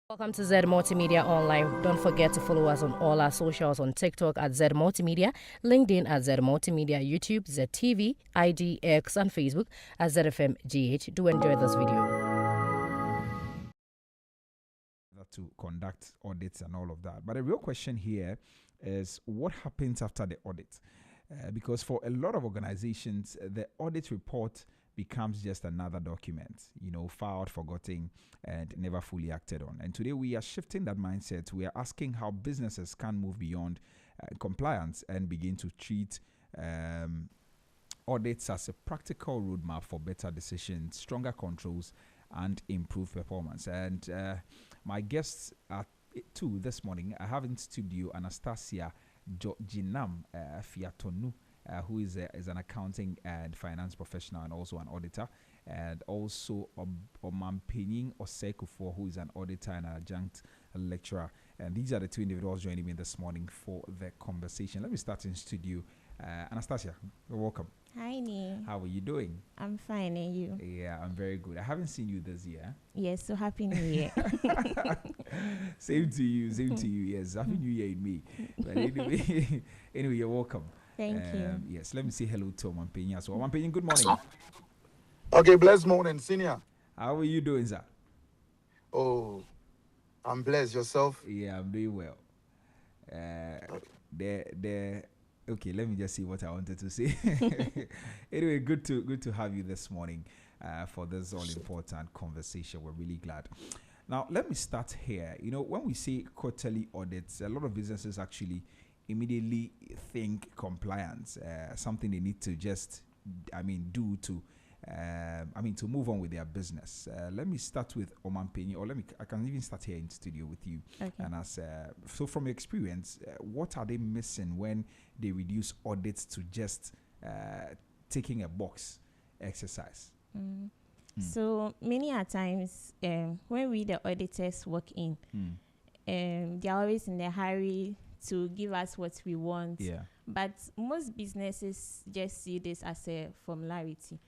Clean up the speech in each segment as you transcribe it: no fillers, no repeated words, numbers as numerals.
Welcome to Z Multimedia Online. Don't forget to follow us on all our socials on TikTok at Z Multimedia, LinkedIn at Z Multimedia, YouTube, ZTV, IDX, and Facebook at ZFMGH. Do enjoy this video. To conduct audits and all of that. But the real question here is what happens after the audit? Because for a lot of organizations, the audit report becomes just another document, filed, forgotten, and never fully acted on. And today we are shifting that mindset. We are asking how businesses can move beyond compliance and begin to treat audits as a practical roadmap for better decisions, stronger controls, and improved performance. And my guests are two this morning. I have in studio Anastasia Jinam Fiatonu, who is an accounting and finance professional and also an auditor, and also Omampenyin Osekufor, who is an auditor and an adjunct lecturer. And these are the two individuals joining me this morning for the conversation. Let me start in studio. Anastasia, welcome. Hi, Nee. How are you doing? I'm fine, and you? Yeah, I'm very good. I haven't seen you this year. Yes, so happy New Year. Same to you, Yes, happy New Year in me. But anyway, you're welcome. Thank you. Yes, let me say hello to Omampenyin as well. Omampenyin, good morning. Okay, blessed morning, senior. How are you doing, sir? Oh, I'm blessed. Yourself? Yeah, I'm doing well. Okay, let me just see what I wanted to say. Anyway, good to have you this morning for this all important conversation. We're really glad. Now, let me start here. When we say quarterly audits, a lot of businesses actually immediately think compliance, something they need to just, do to, to move on with their business. Let me start with Omampenyin, or I can even start here in studio with you. Okay. And so from your experience, what are they missing when they reduce audits to just taking a box exercise? So many a times, when we the auditors work in, they're always in a hurry to give us what we want. Yeah. But most businesses just see this as a formality.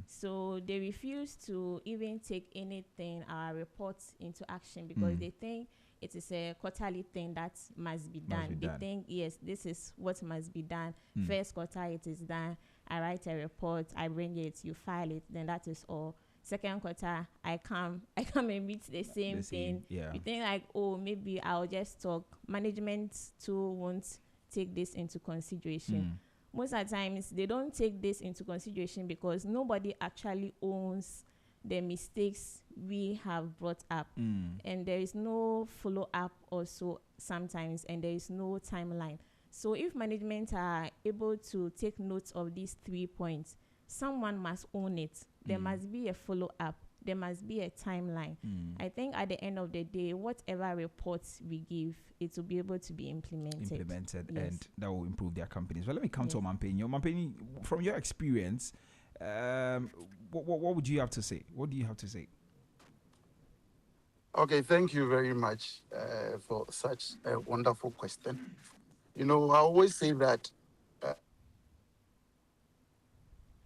So they refuse to even take anything, our reports, into action because they think it is a quarterly thing that must be done. They think, yes, this is what must be done. First quarter, it is done. I write a report, I bring it, you file it, then that is all. Second quarter, I come and meet the same thing. Yeah. You think like, oh, maybe I'll just talk. Management too won't take this into consideration. Most of the times, they don't take this into consideration because nobody actually owns the mistakes we have brought up. And there is no follow-up also sometimes, and there is no timeline. So if management are able to take note of these 3 points, someone must own it. There must be a follow-up. There must be a timeline. I think at the end of the day, whatever reports we give, it will be able to be implemented. Yes. And that will improve their companies. Well, let me come to Omampenyin. Omampenyin, from your experience, what would you have to say? What do you have to say? Okay, thank you very much for such a wonderful question. I always say that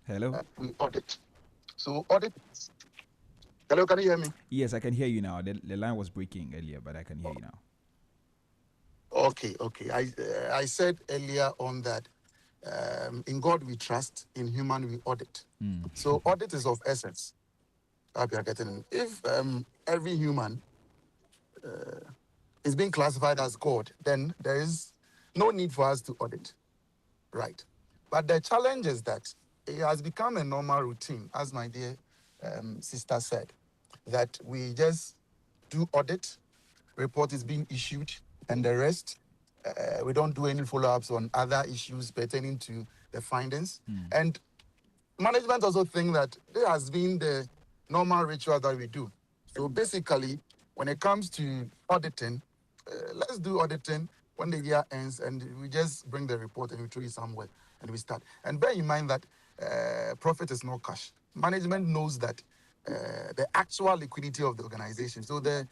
Hello? we audit. So audit. Hello, can you hear me? Yes, I can hear you now. The line was breaking earlier, but I can hear you now. Okay. I said earlier on that in God we trust, in human we audit. So audit is of essence. Hope you are getting it. If every human is being classified as God, then there is no need for us to audit, right? But the challenge is that it has become a normal routine, as my dear sister said, that we just do audit, report is being issued, and the rest, we don't do any follow-ups on other issues pertaining to the findings. And management also think that there has been the normal ritual that we do. So basically, when it comes to auditing, let's do auditing when the year ends, and we just bring the report and we throw it somewhere and we start. And bear in mind that profit is not cash. Management knows that the actual liquidity of the organization. So the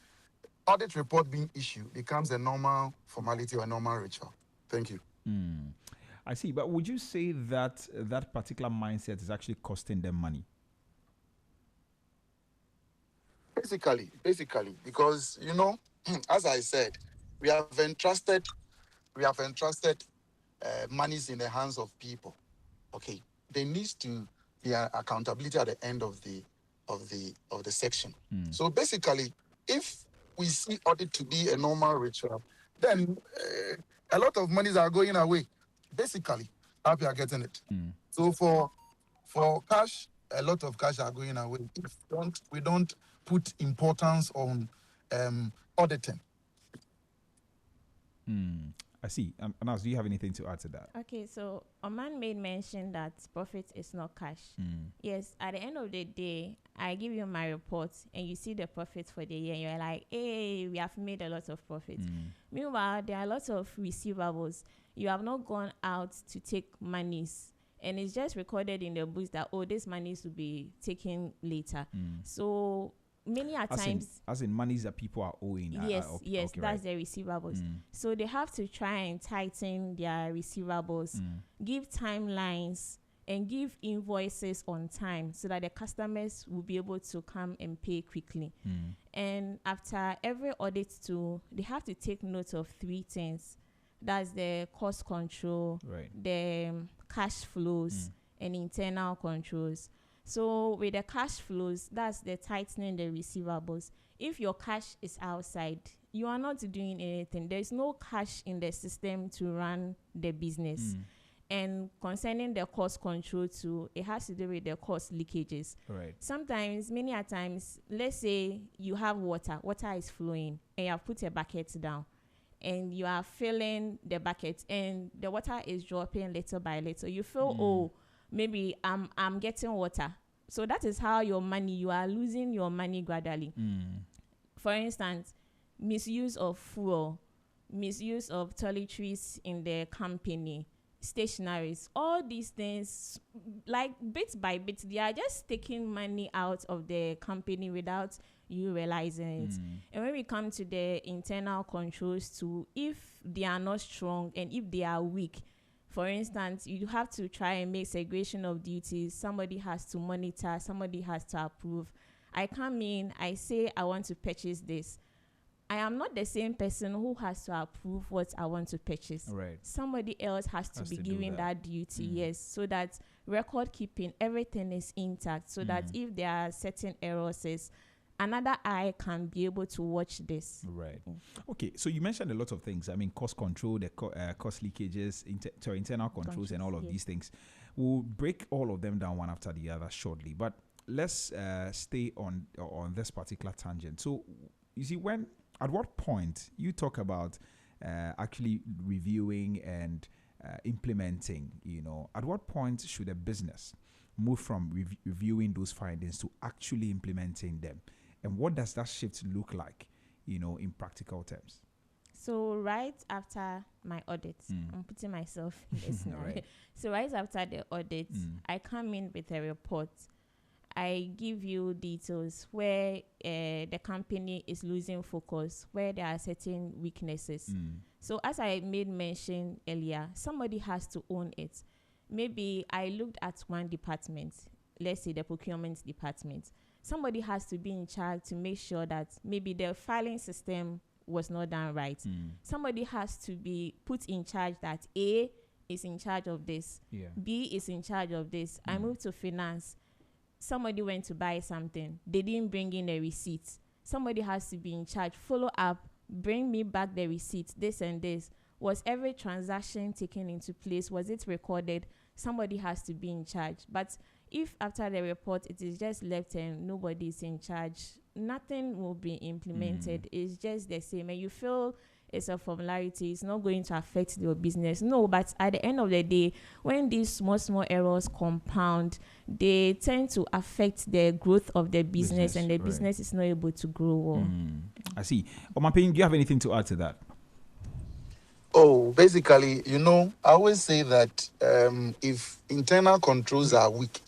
audit report being issued becomes a normal formality or a normal ritual. Thank you. I see. But would you say that that particular mindset is actually costing them money? Basically, because as I said, we have entrusted, monies in the hands of people. Okay, there needs to be accountability at the end of the section. So basically, if we see audit to be a normal ritual, then a lot of monies are going away. Basically, how we are getting it. So for cash, a lot of cash are going away. If we don't put importance on auditing. I see. Anas, do you have anything to add to that? Okay, so Oman made mention that profit is not cash. Yes, at the end of the day, I give you my report and you see the profit for the year. You're like, hey, we have made a lot of profit. Meanwhile, there are lots of receivables. You have not gone out to take monies. And it's just recorded in the books that, oh, this monies will be taken later. So many a times, as in monies that people are owing. Yes, okay, that's right. their receivables. So they have to try and tighten their receivables, give timelines, and give invoices on time so that the customers will be able to come and pay quickly. And after every audit too, they have to take note of 3 things. That's the cost control, Right. the cash flows, and internal controls. So with the cash flows, that's the tightening the receivables. If your cash is outside, you are not doing anything. There's no cash in the system to run the business. And concerning the cost control too, it has to do with the cost leakages. Right. Sometimes, many a times, let's say you have water is flowing, and you have put a bucket down, and you are filling the bucket, and the water is dropping little by little. You feel, oh, maybe I'm getting water. So that is how you are losing your money gradually. For instance, misuse of fuel, misuse of toiletries in the company, stationaries, all these things, like bit by bit, they are just taking money out of the company without you realizing it. And when we come to the internal controls too, if they are not strong and if they are weak, for instance, you have to try and make segregation of duties. Somebody has to monitor, somebody has to approve. I come in, I say I want to purchase this. I am not the same person who has to approve what I want to purchase. Right. Somebody else has to be given that duty, yes, so that record keeping, everything is intact, so that if there are certain errors, another eye can be able to watch this. Right. Okay, so you mentioned a lot of things. I mean, cost control, the cost leakages, internal controls, and all of these things. We'll break all of them down one after the other shortly. But let's stay on this particular tangent. So, you see, at what point you talk about actually reviewing and implementing, at what point should a business move from reviewing those findings to actually implementing them? And what does that shift look like, in practical terms? So right after my audit, I'm putting myself in this now. Right. So right after the audit, I come in with a report. I give you details where the company is losing focus, where there are certain weaknesses. So as I made mention earlier, somebody has to own it. Maybe I looked at one department, let's say the procurement department. Somebody has to be in charge to make sure that maybe the filing system was not done right. Somebody has to be put in charge that A is in charge of this, B is in charge of this. I moved to finance. Somebody went to buy something. They didn't bring in a receipt. Somebody has to be in charge. Follow up, bring me back the receipt, this and this. Was every transaction taken into place? Was it recorded? Somebody has to be in charge. But if after the report it is just left and nobody is in charge, nothing will be implemented. It's just the same. And you feel it's a formality, it's not going to affect your business. No, but at the end of the day, when these small errors compound, they tend to affect the growth of the business and the business is not able to grow well. I see. Omapin, do you have anything to add to that? Oh, basically, I always say that if internal controls are weak,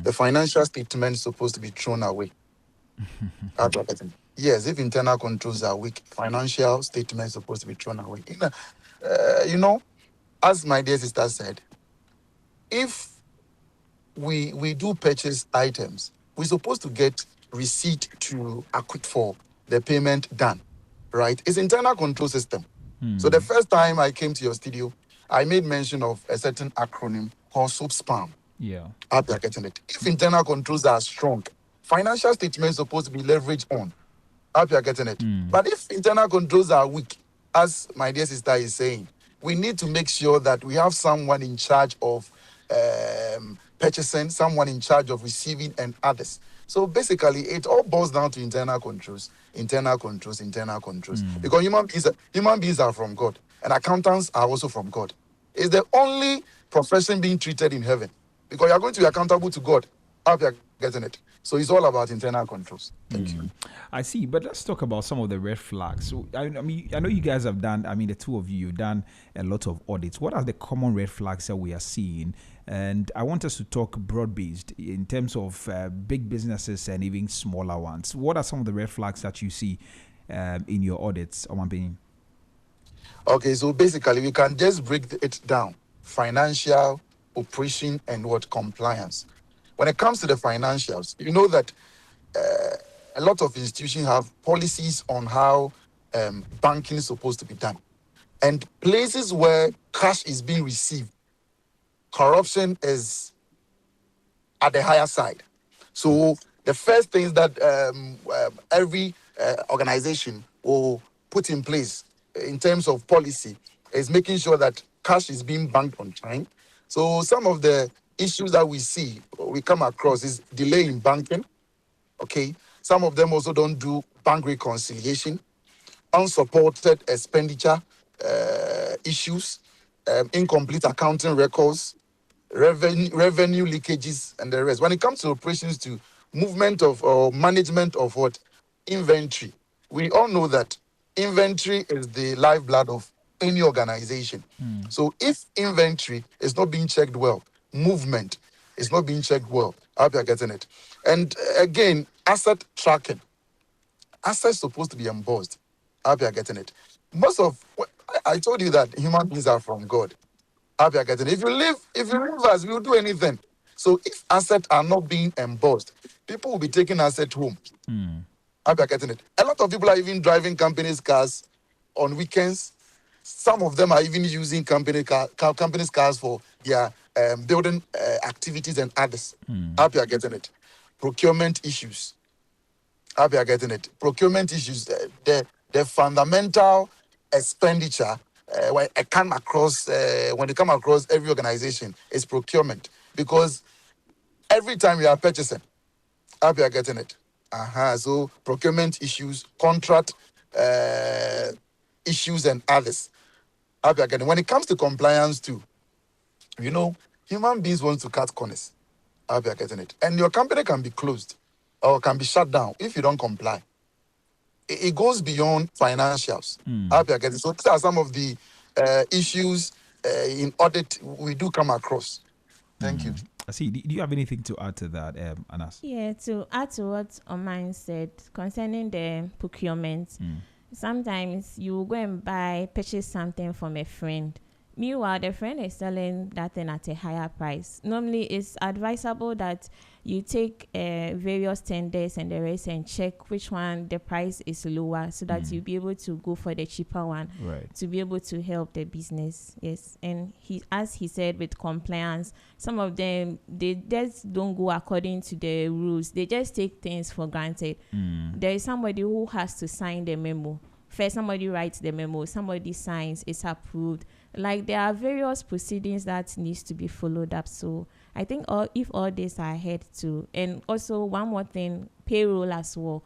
the financial statement is supposed to be thrown away. Yes, if internal controls are weak, financial statement is supposed to be thrown away. As my dear sister said, if we do purchase items, we're supposed to get receipt to acquit for the payment done, right? It's internal control system. So the first time I came to your studio, I made mention of a certain acronym called SOAP-SPAM. Yeah. How they are getting it. If internal controls are strong, financial statements supposed to be leveraged on. How you are getting it. But if internal controls are weak, as my dear sister is saying, we need to make sure that we have someone in charge of purchasing, someone in charge of receiving, and others. So basically, it all boils down to internal controls, internal controls, internal controls. Because human beings are from God, and accountants are also from God. It's the only profession being treated in heaven, because you are going to be accountable to God. How you are getting it. So it's all about internal controls. Thank you. I see, but let's talk about some of the red flags. So, I mean, I know you guys have done, the two of you, you've done a lot of audits. What are the common red flags that we are seeing? And I want us to talk broad-based in terms of big businesses and even smaller ones. What are some of the red flags that you see in your audits, Omabin? Okay, so basically, we can just break it down. Financial, operation, and what compliance. When it comes to the financials, you know that a lot of institutions have policies on how banking is supposed to be done. And places where cash is being received, corruption is at the higher side. So the first things that every organization will put in place in terms of policy is making sure that cash is being banked on time. So some of the issues that we come across is delay in banking. Okay. Some of them also don't do bank reconciliation, unsupported expenditure issues, incomplete accounting records, revenue leakages, and the rest. When it comes to operations, to movement of or management of what inventory, we all know that inventory is the lifeblood of any organization. So if inventory is not being checked well, movement is not being checked well, I hope you're getting it. And again, asset tracking. Assets supposed to be embossed. I hope you're getting it. I told you that human beings are from God. I hope you're getting it. If you live as, we'll do anything. So if assets are not being embossed, people will be taking assets home. I hope you're getting it. A lot of people are even driving companies' cars on weekends. Some of them are even using companies' cars for their building activities and others. I hope you're getting it. Procurement issues. I hope you're getting it. Procurement issues. The fundamental expenditure when it come across every organization is procurement, because every time we are purchasing, I hope you are getting it. So procurement issues, contract issues, and others. I hope you are getting it. When it comes to compliance too, human beings want to cut corners. I hope you are getting it. And your company can be closed or can be shut down if you don't comply. It goes beyond financials. I hope you are getting it. So these are some of the issues in audit we do come across. Thank you. I see. Do you have anything to add to that, Anas? Yeah, to add to what Oman said concerning the procurement, sometimes you go and purchase something from a friend. Meanwhile, the friend is selling that thing at a higher price. Normally, it's advisable that you take various tenders and the rest and check which one the price is lower, so that you'll be able to go for the cheaper one, right, to be able to help the business. Yes, and as he said, with compliance, some of them, they just don't go according to the rules. They just take things for granted. There is somebody who has to sign the memo. First, somebody writes the memo, somebody signs, it's approved. Like, there are various proceedings that needs to be followed up. So I think if all this are ahead too, and also one more thing, payroll as well.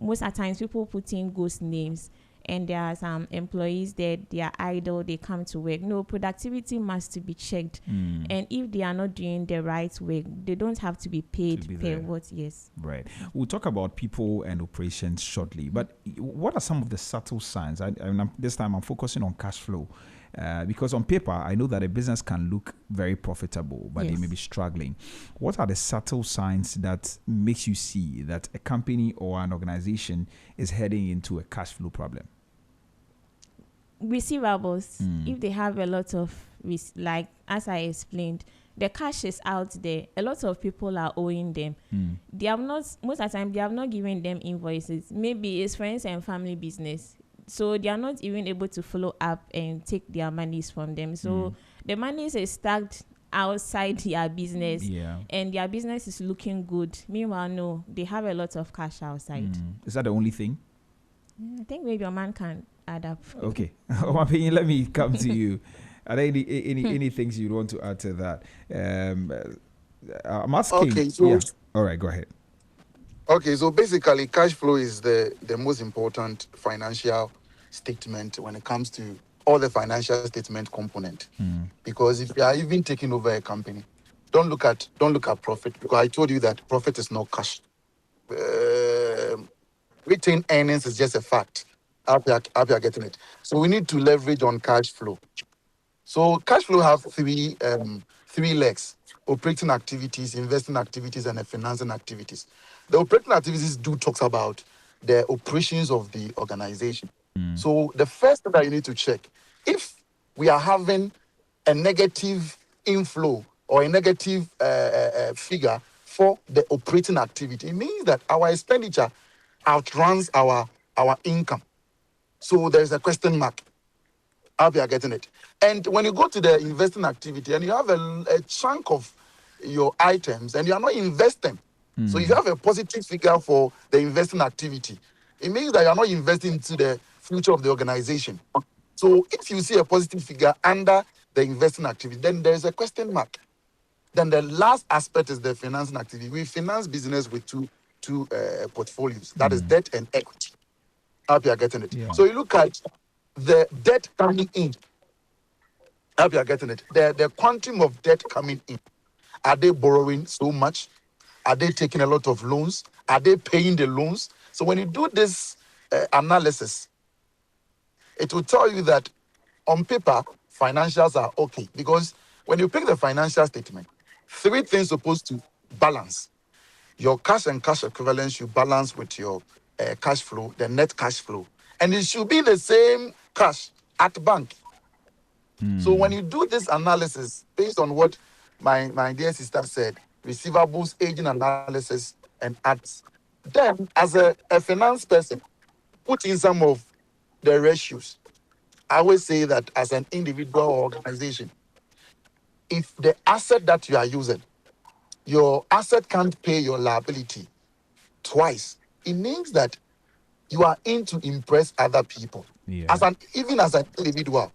Most of the times people put in ghost names, and there are some employees that they are idle, they come to work. No, productivity must be checked. And if they are not doing the right work, they don't have to be paid per what. Yes. Right. We'll talk about people and operations shortly, but what are some of the subtle signs? This time I'm focusing on cash flow. Because on paper, I know that a business can look very profitable, but they may be struggling. What are the subtle signs that makes you see that a company or an organization is heading into a cash flow problem? receivables, if they have a lot of like as I explained, the cash is out there, a lot of people are owing them. They have not, most of the time they have not given them invoices. Maybe it's friends and family business, so they are not even able to follow up and take their monies from them. So the monies is stuck outside their business, and their business is looking good. Meanwhile, no, they have a lot of cash outside. Is that the only thing? I think maybe your man can add up. Okay. My opinion, let me come to you. Are there any things you want to add to that? I'm asking. Okay, so all right, go ahead. Okay, so basically, cash flow is the most important financial statement when it comes to all the financial statement component. Because if you are even taking over a company, don't look at profit, because I told you that profit is not cash. Retained earnings is just a fact. How you are getting it. So we need to leverage on cash flow. So cash flow have three legs: operating activities, investing activities, and the financing activities. The operating activities do talks about the operations of the organization. So the first thing that you need to check, if we are having a negative inflow or a negative figure for the operating activity, it means that our expenditure outruns our income. So there's a question mark. How we are getting it. And when you go to the investing activity and you have a chunk of your items and you are not investing, so if you have a positive figure for the investing activity, it means that you are not investing into the future of the organization. So if you see a positive figure under the investing activity, then there is a question mark. Then the last aspect is the financing activity. We finance business with two portfolios. That is debt and equity. How you are getting it. So you look at the debt coming in. How you are getting it. The quantum of debt coming in. Are they borrowing so much? Are they taking a lot of loans? Are they paying the loans? So when you do this analysis, it will tell you that on paper, financials are okay. Because when you pick the financial statement, three things supposed to balance. Your cash and cash equivalents should balance with your cash flow, the net cash flow. And it should be the same cash at bank. So when you do this analysis, based on what my dear sister said, receivables, aging analysis, and ads, then as a finance person, put in some of the ratios. I always say that as an individual or organization, if the asset that you are using, your asset can't pay your liability twice, it means that you are in to impress other people. Even as an individual,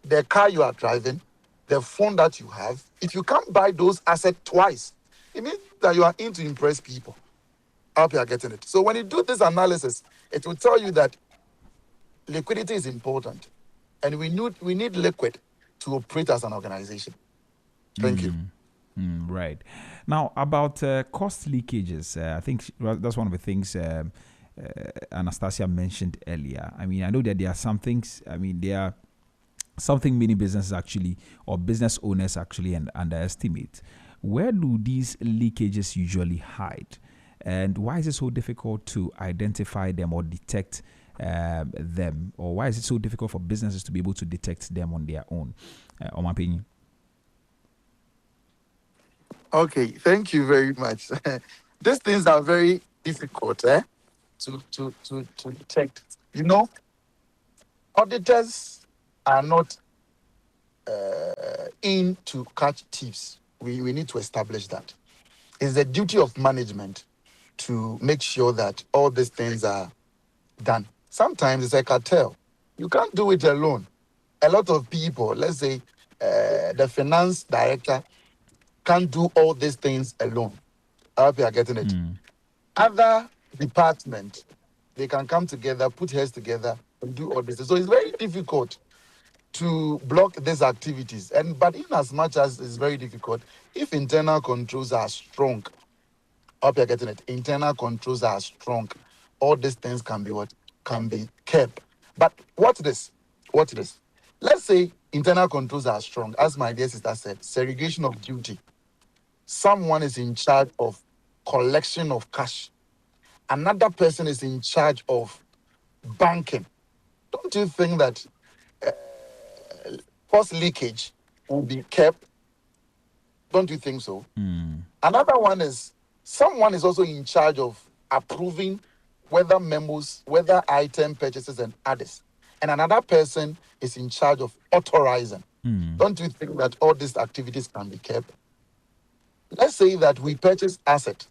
the car you are driving, the phone that you have, if you can't buy those assets twice, it means that you are in to impress people. I hope you are getting it. So when you do this analysis, it will tell you that liquidity is important, and we need liquid to operate as an organization. Thank you. Right. Now, about cost leakages, I think that's one of the things Anastasia mentioned earlier. I mean, I know that there are some things, there are something many businesses actually, or business owners actually underestimate. Where do these leakages usually hide? And why is it so difficult to identify them or detect them? Or why is it so difficult for businesses to be able to detect them on their own? On my opinion. Okay, thank you very much. These things are very difficult to detect. You know, auditors are not in to catch thieves. We need to establish that. It's the duty of management to make sure that all these things are done. Sometimes it's a cartel. You can't do it alone. A lot of people, let's say the finance director, can't do all these things alone. I hope you are getting it. Other departments, they can come together, put heads together, and do all this. So it's very difficult to block these activities. But in as much as it's very difficult, if internal controls are strong, I hope you're getting it. Internal controls are strong. All these things can be kept. But watch this. Let's say internal controls are strong. As my dear sister said, segregation of duty. Someone is in charge of collection of cash. Another person is in charge of banking. Don't you think that cost leakage will be kept. Don't you think so? Another one is someone is also in charge of approving whether memos, whether item purchases and others. And another person is in charge of authorizing. Don't you think that all these activities can be kept? Let's say that we purchase asset.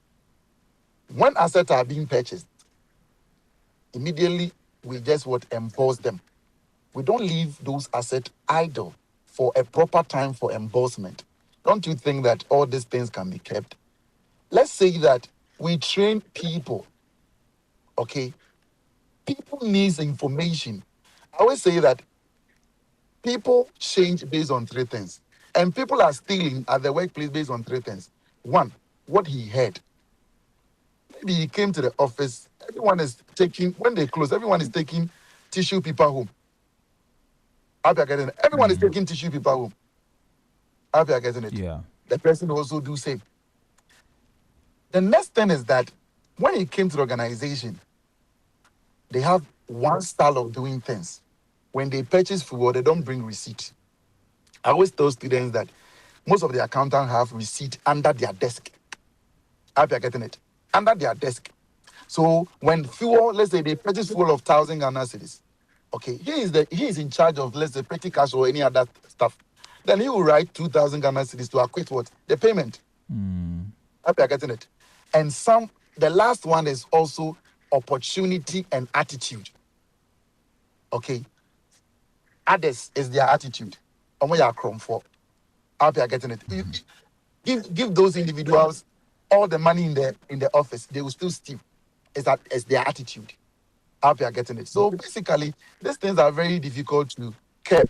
When assets are being purchased, immediately we just would impose them. We don't leave those assets idle for a proper time for embossment. Don't you think that all these things can be kept? Let's say that we train people, okay? People needs information. I always say that people change based on three things. And people are stealing at the workplace based on three things. One, what he heard. Maybe he came to the office, everyone is taking, when they close, everyone is taking tissue paper home. Everyone is taking tissue paper home. Are you getting it? Yeah. The person also do same. The next thing is that when it came to the organization, they have one style of doing things. When they purchase food, they don't bring receipt. I always tell students that most of the accountants have receipt under their desk. Are you getting it? Under their desk. So when fuel, let's say they purchase fuel of 1,000 Ghana cedis, okay, he is in charge of, let's say, petty cash or any other stuff. Then he will write 2,000 Ghana cedis to acquit what? The payment. Are you getting it? And the last one is also opportunity and attitude. Okay. Others is their attitude. And we are chrome for. Are you getting it? Give those individuals all the money in the office, they will still steal. It's their attitude. Are you getting it? So basically, these things are very difficult to keep,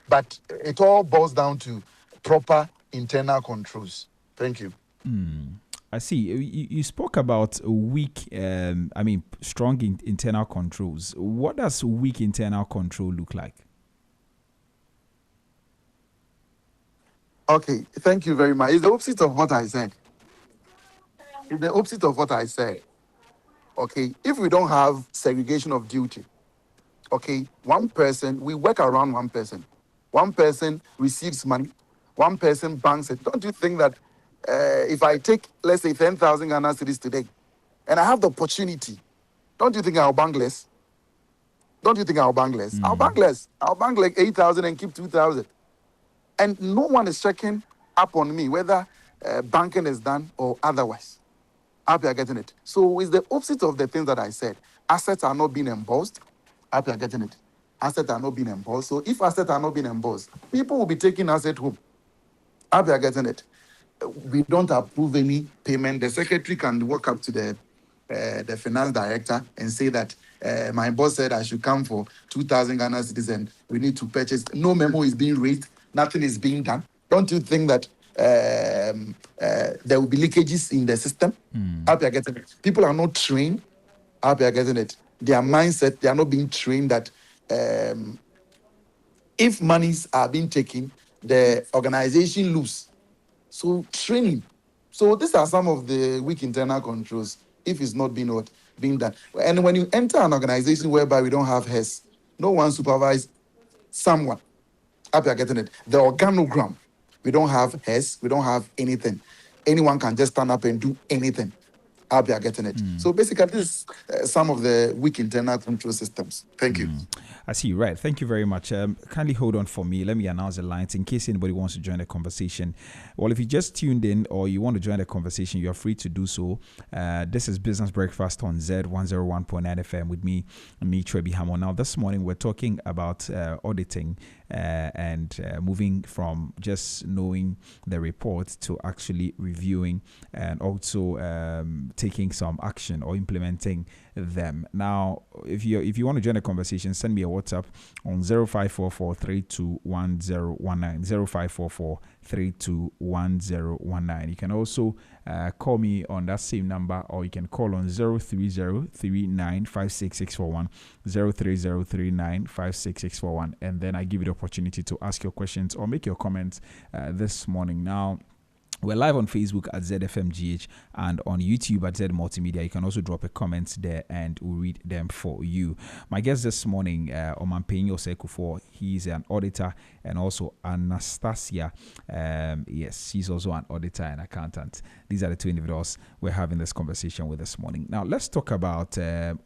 but it all boils down to proper internal controls. Thank you. I see. You spoke about weak, strong internal controls. What does weak internal control look like? Okay, thank you very much. It's the opposite of what I said. It's the opposite of what I said. Okay, if we don't have segregation of duty, okay, one person, we work around one person. One person receives money, one person banks it. Don't you think that if I take, let's say, 10,000 Ghana cedis today, and I have the opportunity, don't you think I'll bank less? Don't you think I'll bank less? I'll bank less. I'll bank like 8,000 and keep 2,000. And no one is checking up on me, whether banking is done or otherwise. Are you getting it? So it's the opposite of the things that I said. Assets are not being embossed. Are you getting it? Assets are not being embossed. So if assets are not being embossed, people will be taking assets home. Are you getting it? We don't approve any payment. The secretary can walk up to the finance director and say that my boss said I should come for 2,000 Ghana cedis and we need to purchase. No memo is being raised. Nothing is being done. Don't you think that there will be leakages in the system? Are you getting it? People are not trained. Are you getting it? Their mindset, they are not being trained that if monies are being taken, the organization lose. So training. So these are some of the weak internal controls if it's not being done. And when you enter an organization whereby we don't have heads, no one supervise someone. Are you getting it? The organogram. We don't have heads. We don't have anything. Anyone can just stand up and do anything. Are you getting it? So basically, this is some of the weak internal control systems. Thank you. I see. Right. Thank you very much. Kindly hold on for me. Let me announce the lines in case anybody wants to join the conversation. Well, if you just tuned in or you want to join the conversation, you're free to do so. This is Business Breakfast on Z101.9 FM with me, Trebi Hamo. Now, this morning we're talking about auditing and moving from just knowing the report to actually reviewing and also taking some action or implementing them. Now, if you want to join the conversation, send me a WhatsApp on 0544-321019, 0544-321019. You can also call me on that same number, or you can call on 030395661, 030395661, and then I give you the opportunity to ask your questions or make your comments this morning. Now, We're live on Facebook at ZFMGH and on YouTube at Z Multimedia. You can also drop a comment there and we'll read them for you. My guest this morning, Omanpenyo Sekufo, he's an auditor, and also Anastasia. Yes, she's also an auditor and accountant. These are the two individuals we're having this conversation with this morning. Now, let's talk about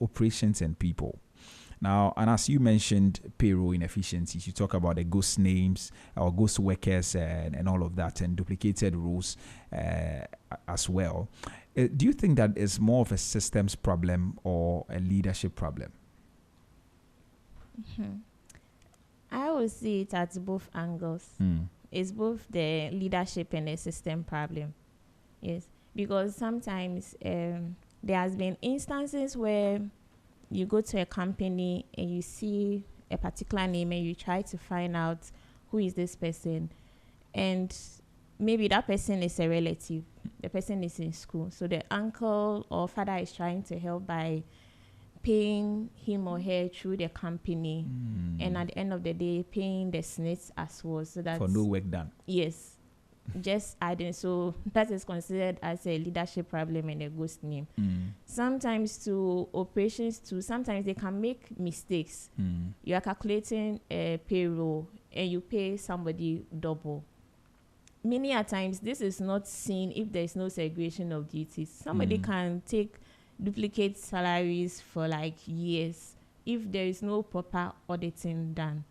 operations and people. Now, and as you mentioned, payroll inefficiencies, you talk about the ghost names or ghost workers and all of that, and duplicated rules as well. Do you think that is more of a systems problem or a leadership problem? I would see it at both angles. It's both the leadership and the system problem. Yes, because sometimes there has been instances where you go to a company and you see a particular name and you try to find out who is this person, and maybe that person is a relative, the person is in school, so the uncle or father is trying to help by paying him or her through the company, and at the end of the day paying the SNITs as well, so that for no work done. Yes, just adding. So that is considered as a leadership problem and a ghost name. Sometimes to operations too, sometimes they can make mistakes. You are calculating a payroll and you pay somebody double. Many a times this is not seen if there is no segregation of duties. Somebody can take duplicate salaries for like years if there is no proper auditing done.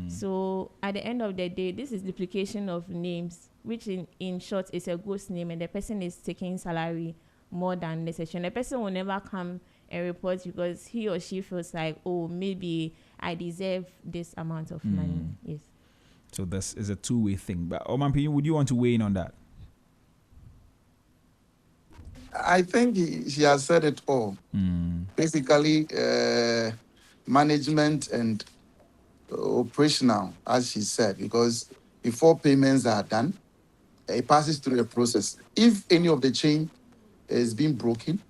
So at the end of the day, this is duplication of names, which in short is a ghost name, and the person is taking salary more than necessary. And the person will never come and report because he or she feels like, oh, maybe I deserve this amount of money. Yes. So this is a two-way thing. But Omanpenyo, would you want to weigh in on that? I think she has said it all. Basically, management and operational, as she said, because before payments are done, it passes through a process. If any of the chain is being broken,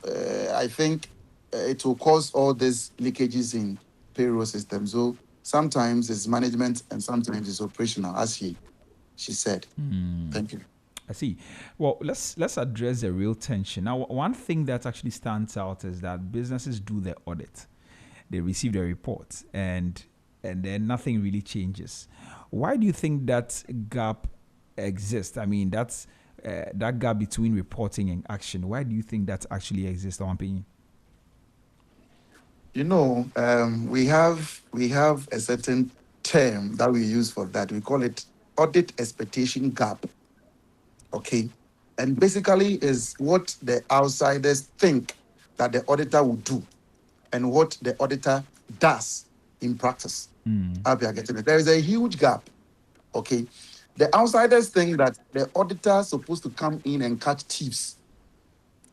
I think it will cause all these leakages in payroll system. So sometimes it's management and sometimes it's operational, as she said. Thank you. I see. Well, let's address the real tension. Now, one thing that actually stands out is that businesses do the audit. They receive the reports and then nothing really changes. Why do you think that gap exists? I mean, that's that gap between reporting and action. Why do you think that actually exists, in my opinion? You know, we have a certain term that we use for that. We call it audit expectation gap. Okay, and basically is what the outsiders think that the auditor will do, and what the auditor does in practice. I'll be getting it. There is a huge gap. Okay, the outsiders think that the auditor is supposed to come in and catch thieves.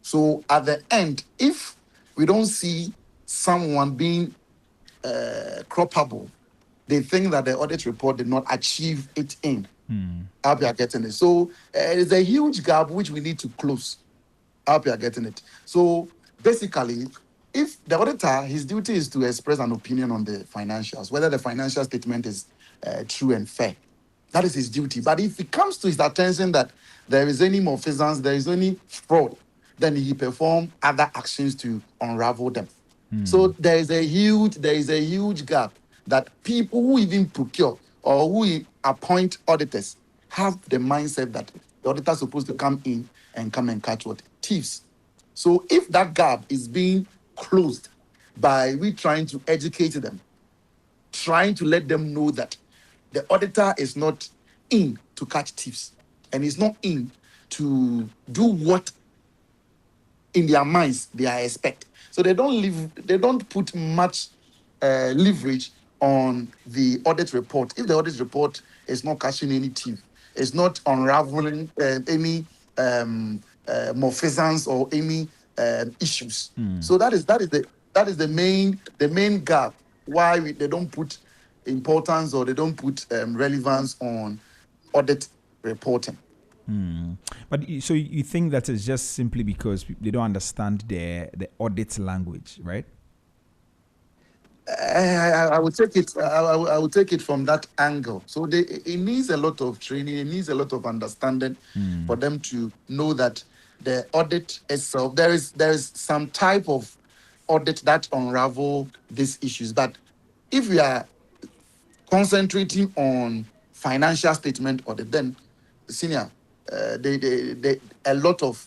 So at the end, if we don't see someone being croppable, they think that the audit report did not achieve it in. I'll be getting it. So it's a huge gap which we need to close. I'll be getting it. So basically, if the auditor, his duty is to express an opinion on the financials, whether the financial statement is true and fair. That is his duty. But if it comes to his attention that there is any malfeasance, there is any fraud, then he perform other actions to unravel them. So there is a huge gap that people who even procure or who appoint auditors have the mindset that the auditor is supposed to come in and catch what? Thieves. So if that gap is being closed by we trying to educate them, trying to let them know that the auditor is not in to catch thieves and is not in to do what in their minds they are expect. So they don't put much leverage on the audit report. If the audit report is not catching any thief, it's not unraveling any malfeasance or any issues. So that is the main gap why they don't put importance or they don't put relevance on audit reporting. But so you think that is just simply because they don't understand the audit language, right? I would take it. I would take it from that angle. So it needs a lot of training. It needs a lot of understanding for them to know that the audit itself. There is some type of audit that unravel these issues. But if we are concentrating on financial statement audit, then senior, a lot of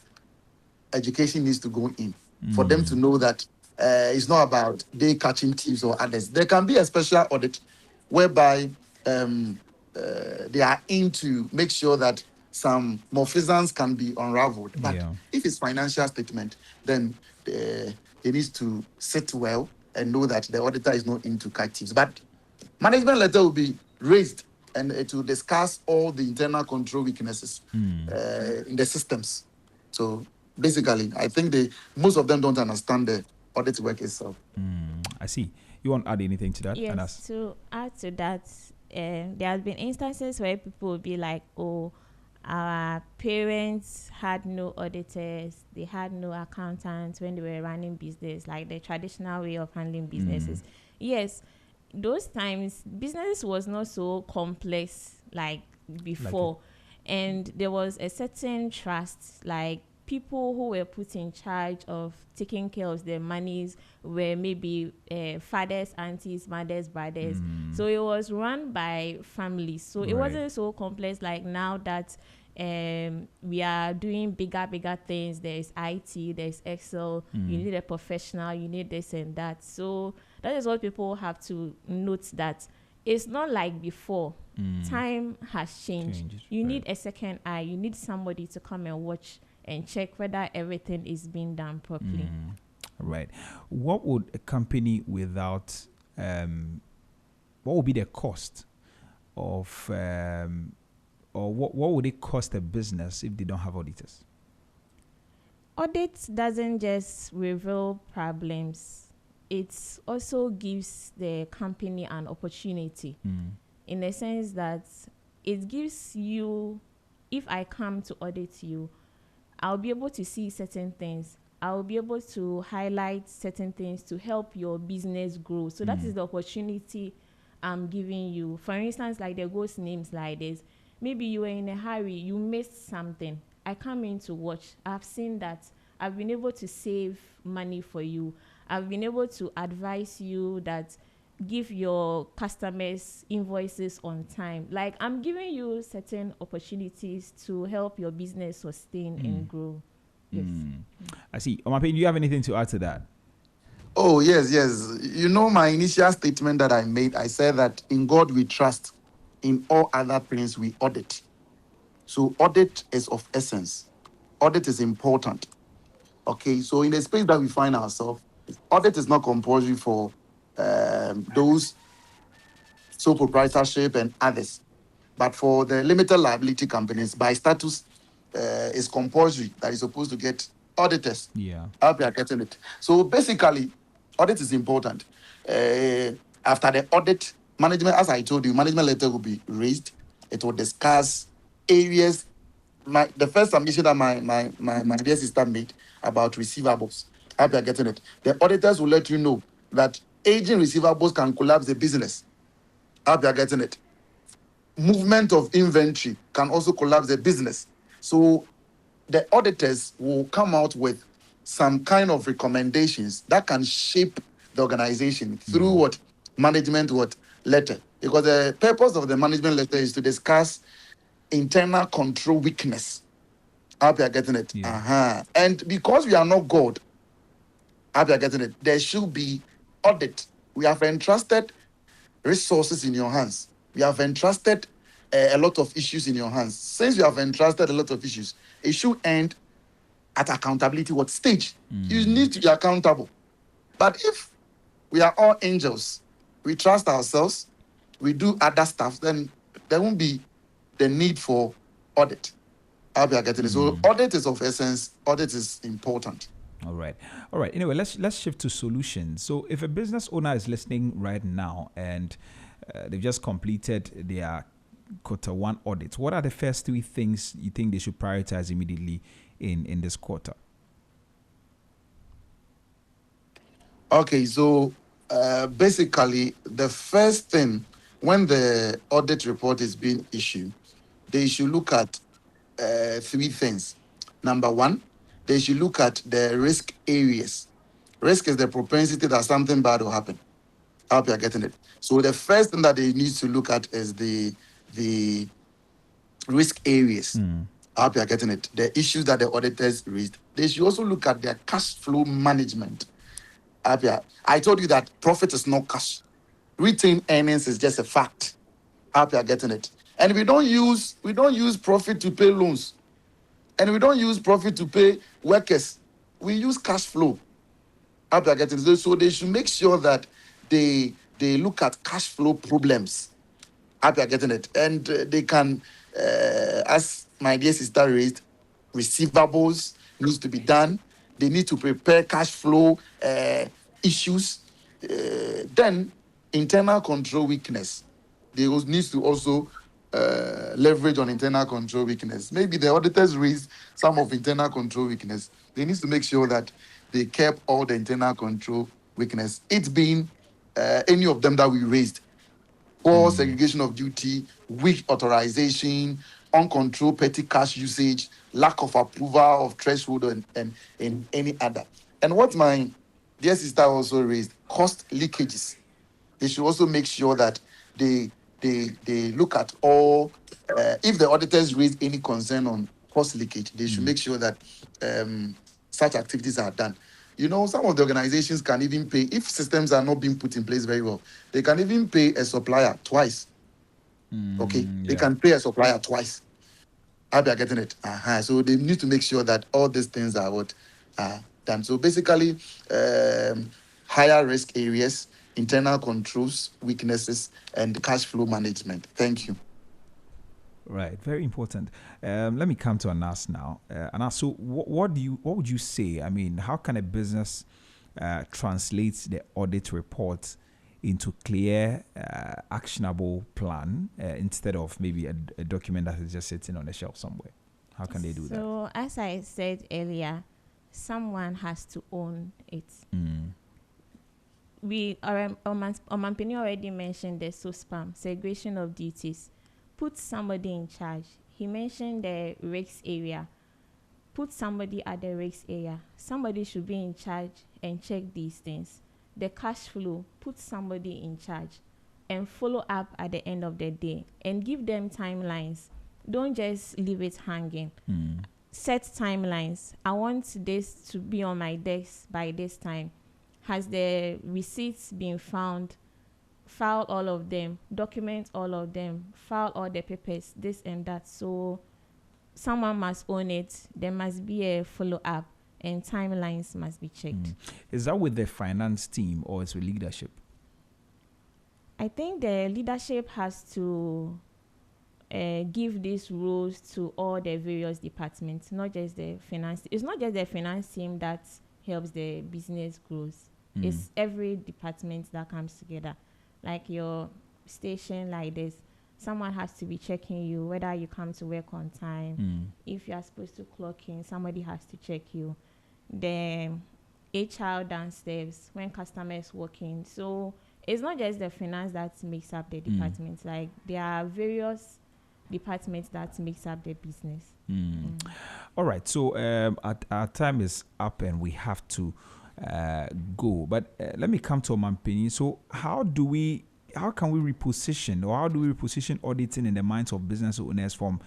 education needs to go in for them to know that it's not about they catching thieves or others. There can be a special audit whereby they are in to make sure that some malfeasance can be unraveled. But Yeah. if it's financial statement, then they need to sit well and know that the auditor is not into catch thieves. But management letter will be raised and it will discuss all the internal control weaknesses in the systems. So basically, I think most of them don't understand the audit work itself. I see. You want to add anything to that? Yes, Anas? to add to that, there has been instances where people will be like, oh, our parents had no auditors, they had no accountants when they were running business, like the traditional way of handling businesses. Yes, those times business was not so complex like before, and there was a certain trust, like people who were put in charge of taking care of their monies were maybe fathers, aunties, mothers, brothers. So it was run by families. So it wasn't so complex like now that we are doing bigger things. There's IT, there's Excel, you need a professional, you need this and that. So that is what people have to note, that it's not like before. Time has changed. You need a second eye. You need somebody to come and watch and check whether everything is being done properly. Right. What would a company without, what would be the cost of, or what would it cost a business if they don't have auditors? Audit doesn't just reveal problems. It also gives the company an opportunity in the sense that it gives you, if I come to audit you, I'll be able to see certain things. I'll be able to highlight certain things to help your business grow. So that is the opportunity I'm giving you. For instance, like the ghost names like this. Maybe you were in a hurry, you missed something. I come in to watch. I've seen that. I've been able to save money for you. I've been able to advise you that give your customers invoices on time. Like, I'm giving you certain opportunities to help your business sustain and grow. Yes. I see. Omape, do you have anything to add to that? Oh, yes. You know, my initial statement that I made, I said that in God we trust, in all other things we audit. So audit is of essence. Audit is important. Okay, so in the space that we find ourselves, audit is not compulsory for those sole proprietorship and others. But for the limited liability companies, by status, is compulsory that is supposed to get auditors. Yeah. I hope you are getting it. So basically, audit is important. After the audit, management, as I told you, management letter will be raised. It will discuss areas. The first submission that my dear sister made about receivables. I hope you are getting it. The auditors will let you know that aging receivables can collapse the business. I hope you are getting it. Movement of inventory can also collapse the business. So the auditors will come out with some kind of recommendations that can shape the organization through what management letter. Because the purpose of the management letter is to discuss internal control weakness. I hope you are getting it. Yeah. And because we are not God, I hope you are getting it. There should be audit. We have entrusted resources in your hands. We have entrusted a lot of issues in your hands. Since you have entrusted a lot of issues, it should end at accountability. What stage? You need to be accountable. But if we are all angels, we trust ourselves, we do other stuff, then there won't be the need for audit. I'll be getting it. So audit is of essence. Audit is important. All right. Anyway, let's shift to solutions. So if a business owner is listening right now and they've just completed their Q1 audit, what are the first three things you think they should prioritize immediately in this quarter? Okay, so Basically, the first thing when the audit report is being issued, they should look at three things. Number one, they should look at the risk areas. Risk is the propensity that something bad will happen. I hope you are getting it. So the first thing that they need to look at is the risk areas. I hope you are getting it. The issues that the auditors raised. They should also look at their cash flow management. I told you that profit is not cash. Retained earnings is just a fact. I hope you are getting it. And we don't use profit to pay loans. And we don't use profit to pay workers. We use cash flow. I hope you are getting it. So they should make sure that they look at cash flow problems. I hope you are getting it. And they can, as my dear sister raised, receivables needs to be done. They need to prepare cash flow issues. Then internal control weakness. They needs to also leverage on internal control weakness. Maybe the auditors raised some of internal control weakness. They need to make sure that they kept all the internal control weakness. It being any of them that we raised: poor segregation of duty, weak authorization, uncontrolled petty cash usage, lack of approval of threshold, and any other. And what my dear sister also raised: cost leakages. They should also make sure that they look at all. If the auditors raise any concern on cost leakage, they should make sure that such activities are done. You know, some of the organizations can even pay, if systems are not being put in place very well, they can even pay a supplier twice. Okay, they can pay a supplier twice. I hope you are getting it. So they need to make sure that all these things are what are done. So basically, higher risk areas, internal controls, weaknesses, and cash flow management. Thank you. Right, very important. Let me come to Anas now. Anas, so what would you say? I mean, how can a business translate the audit report into clear, actionable plan instead of maybe a document that is just sitting on a shelf somewhere? How can they do that? So, as I said earlier, someone has to own it. Omampini already mentioned the SOSPAM, segregation of duties. Put somebody in charge. He mentioned the risk area. Put somebody at the risk area. Somebody should be in charge and check these things. The cash flow, put somebody in charge and follow up at the end of the day and give them timelines. Don't just leave it hanging. Set timelines. I want this to be on my desk by this time. Has the receipts been found? File all of them, document all of them, file all the papers, this and that. So someone must own it. There must be a follow-up and timelines must be checked. Is that with the finance team or is with leadership? I think the leadership has to give these rules to all the various departments, not just the finance. It's not just the finance team that helps the business growth. It's every department that comes together. Like your station like this, someone has to be checking you, whether you come to work on time. If you are supposed to clock in, somebody has to check you. The HR downstairs, when customers walk in. So it's not just the finance that makes up the department. Like there are various departments that makes up the business. All right. So our time is up and we have to go. But let me come to Omampini. So how can we reposition, or how do we reposition auditing in the minds of business owners from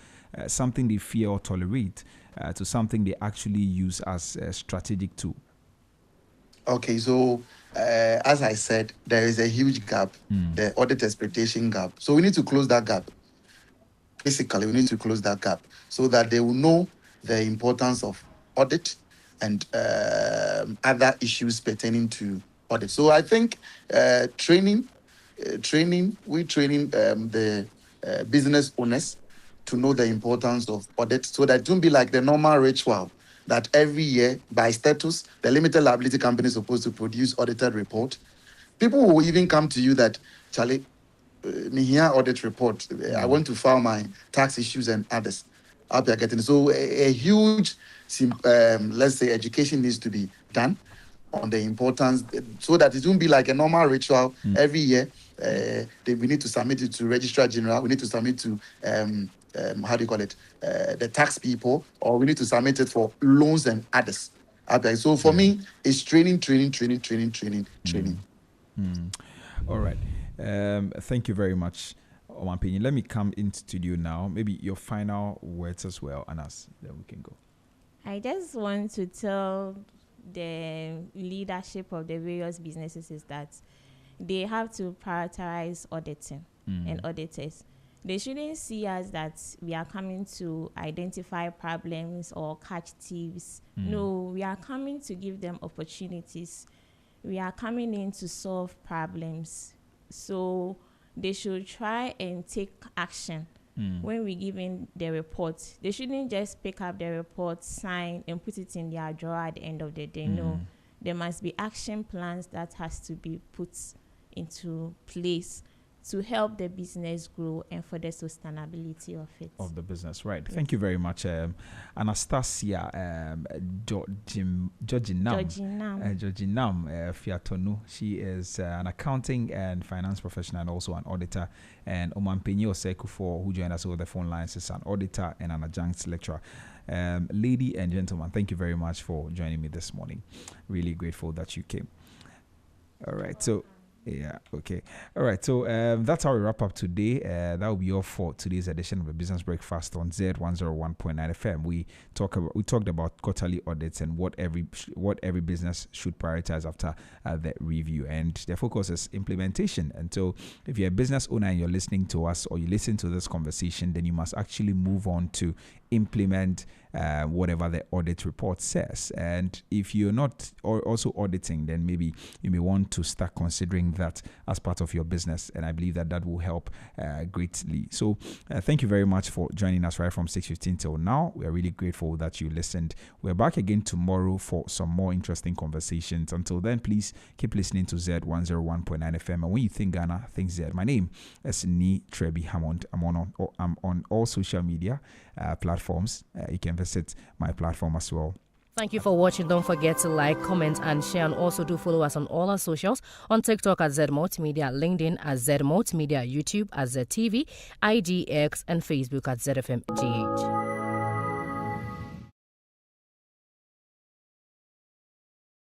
something they fear or tolerate to something they actually use as a strategic tool? Okay, so as I said, there is a huge gap, the audit expectation gap. So we need to close that gap. Basically, we need to close that gap so that they will know the importance of audit and other issues pertaining to audit. So I think training the business owners to know the importance of audit, so that it won't be like the normal ritual that every year by status the limited liability company is supposed to produce audited report. People will even come to you that, Charlie, me here audit report. I want to file my tax issues and others. I'll be getting so a huge, let's say, education needs to be done. on the importance, so that it won't be like a normal ritual every year. We need to submit it to Registrar General. We need to submit to how do you call it, the tax people, or we need to submit it for loans and others. Okay, so for me, it's training. All right. Thank you very much, Omampini. Let me come into studio now. Maybe your final words as well, Anas. Then we can go. I just want to tell the leadership of the various businesses is that they have to prioritize auditing and auditors. They shouldn't see us that we are coming to identify problems or catch thieves. No, we are coming to give them opportunities. We are coming in to solve problems. So they should try and take action when we give in the report. They shouldn't just pick up the report, sign, and put it in their drawer at the end of the day. No, there must be action plans that has to be put into place to help the business grow and for the sustainability of it. Of the business, right. Yes. Thank you very much. Anastasia Georginam Fiatonu. She is an accounting and finance professional and also an auditor. And Omampinyo Sekufo, who joined us over the phone lines, is an auditor and an adjunct lecturer. Lady and gentlemen, thank you very much for joining me this morning. Really grateful that you came. All right, so... Yeah, okay. All right, so that's how we wrap up today. That will be all for today's edition of the Business Breakfast on Z101.9 FM. We talked about quarterly audits and what every business should prioritize after the review. And the focus is implementation. And so if you're a business owner and you're listening to us or you listen to this conversation, then you must actually move on to implement whatever the audit report says. And if you're not also auditing, then maybe you may want to start considering that as part of your business. And I believe that will help greatly. So thank you very much for joining us right from 6:15 till now. We are really grateful that you listened. We're back again tomorrow for some more interesting conversations. Until then, please keep listening to Z101.9 FM. And when you think Ghana, think Z. My name is Ni Trebi Hammond. I'm on all social media platforms. You can visit my platform as well. Thank you for watching. Don't forget to like, comment, and share. And also do follow us on all our socials. On TikTok at Z Multimedia, LinkedIn at Z Multimedia, YouTube at ZTV, IDX, and Facebook at ZFMGH.